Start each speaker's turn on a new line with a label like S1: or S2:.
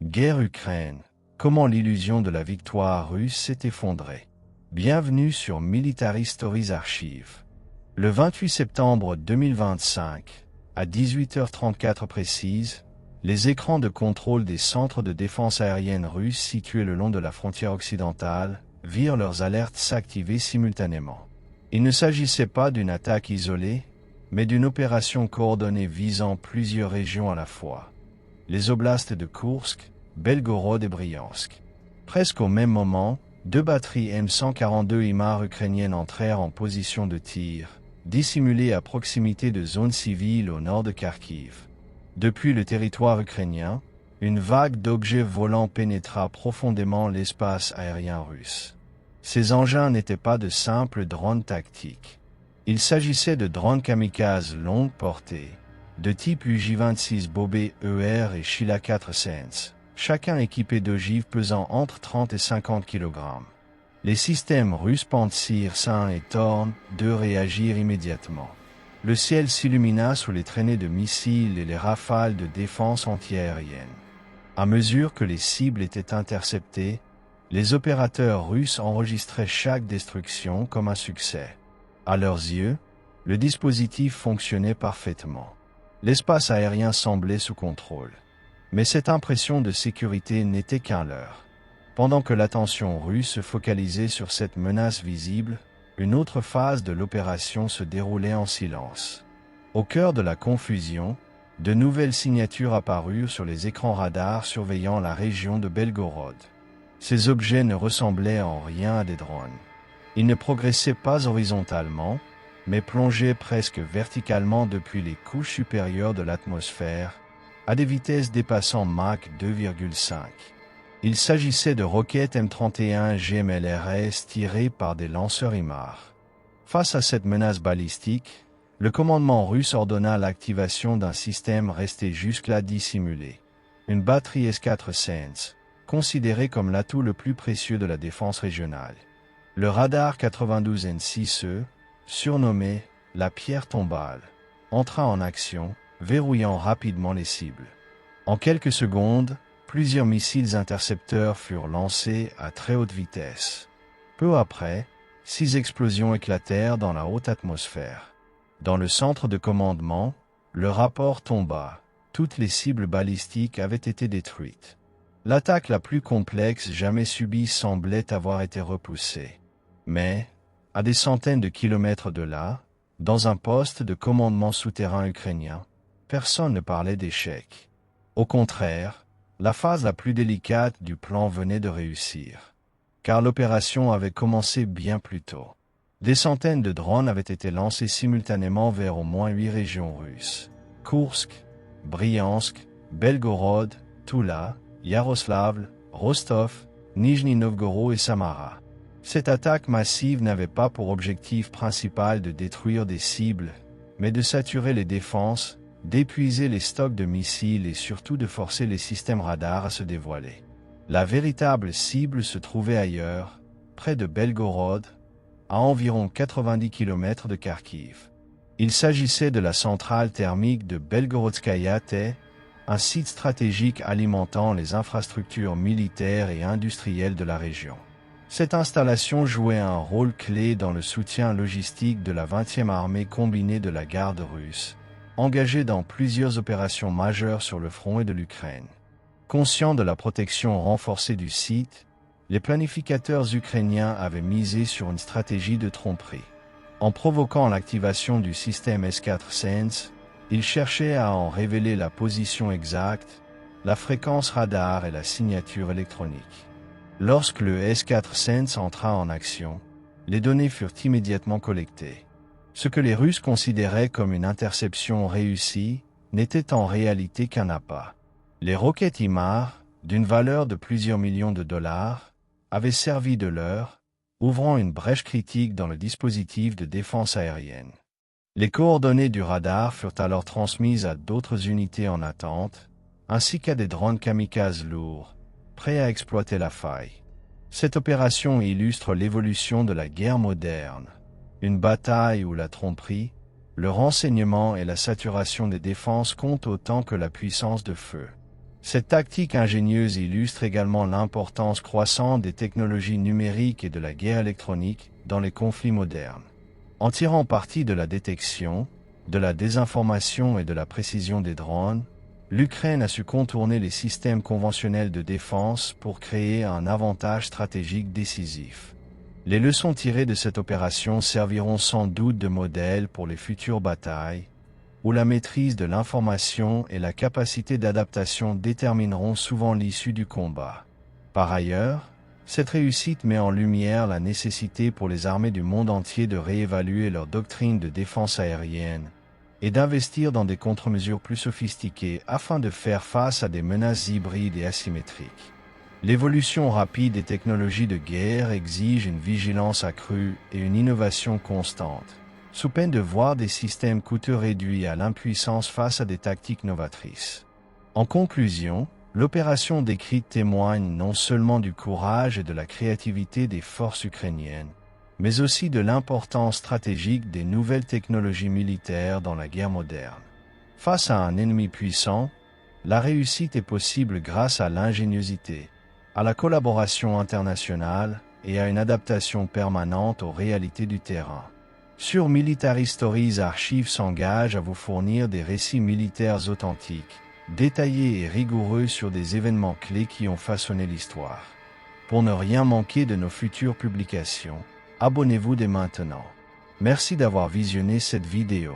S1: Guerre Ukraine. Comment l'illusion de la victoire russe s'est effondrée. Bienvenue sur Military Stories Archive. Le 28 septembre 2025, à 18h34 précise, les écrans de contrôle des centres de défense aérienne russes situés le long de la frontière occidentale virent leurs alertes s'activer simultanément. Il ne s'agissait pas d'une attaque isolée, mais d'une opération coordonnée visant plusieurs régions à la fois. Les oblasts de Koursk, Belgorod et Bryansk. Presque au même moment, deux batteries M142 HIMARS ukrainiennes entrèrent en position de tir, dissimulées à proximité de zones civiles au nord de Kharkiv. Depuis le territoire ukrainien, une vague d'objets volants pénétra profondément l'espace aérien russe. Ces engins n'étaient pas de simples drones tactiques. Il s'agissait de drones kamikazes longue portée, de type UJ-26 Bobé ER et Shila 4 Sense, chacun équipé d'ogives pesant entre 30 et 50 kg. Les systèmes russes Pantsir 1 et Torn 2 réagirent immédiatement. Le ciel s'illumina sous les traînées de missiles et les rafales de défense antiaérienne. À mesure que les cibles étaient interceptées, les opérateurs russes enregistraient chaque destruction comme un succès. À leurs yeux, le dispositif fonctionnait parfaitement. L'espace aérien semblait sous contrôle. Mais cette impression de sécurité n'était qu'un leurre. Pendant que l'attention russe se focalisait sur cette menace visible, une autre phase de l'opération se déroulait en silence. Au cœur de la confusion, de nouvelles signatures apparurent sur les écrans radars surveillant la région de Belgorod. Ces objets ne ressemblaient en rien à des drones. Ils ne progressaient pas horizontalement, mais plongeaient presque verticalement depuis les couches supérieures de l'atmosphère, à des vitesses dépassant Mach 2,5. Il s'agissait de roquettes M31 GMLRS tirées par des lanceurs HIMARS. Face à cette menace balistique, le commandement russe ordonna l'activation d'un système resté jusque-là dissimulé. Une batterie S4 Sense, considérée comme l'atout le plus précieux de la défense régionale. Le radar 92N6E, surnommé la pierre tombale, entra en action, verrouillant rapidement les cibles. En quelques secondes, plusieurs missiles intercepteurs furent lancés à très haute vitesse. Peu après, 6 explosions éclatèrent dans la haute atmosphère. Dans le centre de commandement, le rapport tomba. Toutes les cibles balistiques avaient été détruites. L'attaque la plus complexe jamais subie semblait avoir été repoussée. Mais, à des centaines de kilomètres de là, dans un poste de commandement souterrain ukrainien, personne ne parlait d'échec. Au contraire, la phase la plus délicate du plan venait de réussir. Car l'opération avait commencé bien plus tôt. Des centaines de drones avaient été lancés simultanément vers au moins 8 régions russes. Koursk, Bryansk, Belgorod, Tula, Yaroslavl, Rostov, Nijni Novgorod et Samara. Cette attaque massive n'avait pas pour objectif principal de détruire des cibles, mais de saturer les défenses, d'épuiser les stocks de missiles et surtout de forcer les systèmes radars à se dévoiler. La véritable cible se trouvait ailleurs, près de Belgorod, à environ 90 km de Kharkiv. Il s'agissait de la centrale thermique de Belgorodskaya T, un site stratégique alimentant les infrastructures militaires et industrielles de la région. Cette installation jouait un rôle clé dans le soutien logistique de la 20e armée combinée de la garde russe, engagée dans plusieurs opérations majeures sur le front et de l'Ukraine. Conscients de la protection renforcée du site, les planificateurs ukrainiens avaient misé sur une stratégie de tromperie. En provoquant l'activation du système S4 Sense, ils cherchaient à en révéler la position exacte, la fréquence radar et la signature électronique. Lorsque le S4 Sense entra en action, les données furent immédiatement collectées. Ce que les Russes considéraient comme une interception réussie n'était en réalité qu'un appât. Les roquettes HIMARS, d'une valeur de plusieurs millions de dollars, avaient servi de leurre, ouvrant une brèche critique dans le dispositif de défense aérienne. Les coordonnées du radar furent alors transmises à d'autres unités en attente, ainsi qu'à des drones kamikazes lourds, prêts à exploiter la faille. Cette opération illustre l'évolution de la guerre moderne, une bataille où la tromperie, le renseignement et la saturation des défenses comptent autant que la puissance de feu. Cette tactique ingénieuse illustre également l'importance croissante des technologies numériques et de la guerre électronique dans les conflits modernes. En tirant parti de la détection, de la désinformation et de la précision des drones, l'Ukraine a su contourner les systèmes conventionnels de défense pour créer un avantage stratégique décisif. Les leçons tirées de cette opération serviront sans doute de modèle pour les futures batailles, où la maîtrise de l'information et la capacité d'adaptation détermineront souvent l'issue du combat. Par ailleurs, cette réussite met en lumière la nécessité pour les armées du monde entier de réévaluer leur doctrine de défense aérienne et d'investir dans des contre-mesures plus sophistiquées afin de faire face à des menaces hybrides et asymétriques. L'évolution rapide des technologies de guerre exige une vigilance accrue et une innovation constante, sous peine de voir des systèmes coûteux réduits à l'impuissance face à des tactiques novatrices. En conclusion, l'opération décrite témoigne non seulement du courage et de la créativité des forces ukrainiennes, mais aussi de l'importance stratégique des nouvelles technologies militaires dans la guerre moderne. Face à un ennemi puissant, la réussite est possible grâce à l'ingéniosité, à la collaboration internationale et à une adaptation permanente aux réalités du terrain. Sur Military Stories Archive s'engage à vous fournir des récits militaires authentiques, détaillés et rigoureux sur des événements clés qui ont façonné l'histoire. Pour ne rien manquer de nos futures publications, abonnez-vous dès maintenant. Merci d'avoir visionné cette vidéo.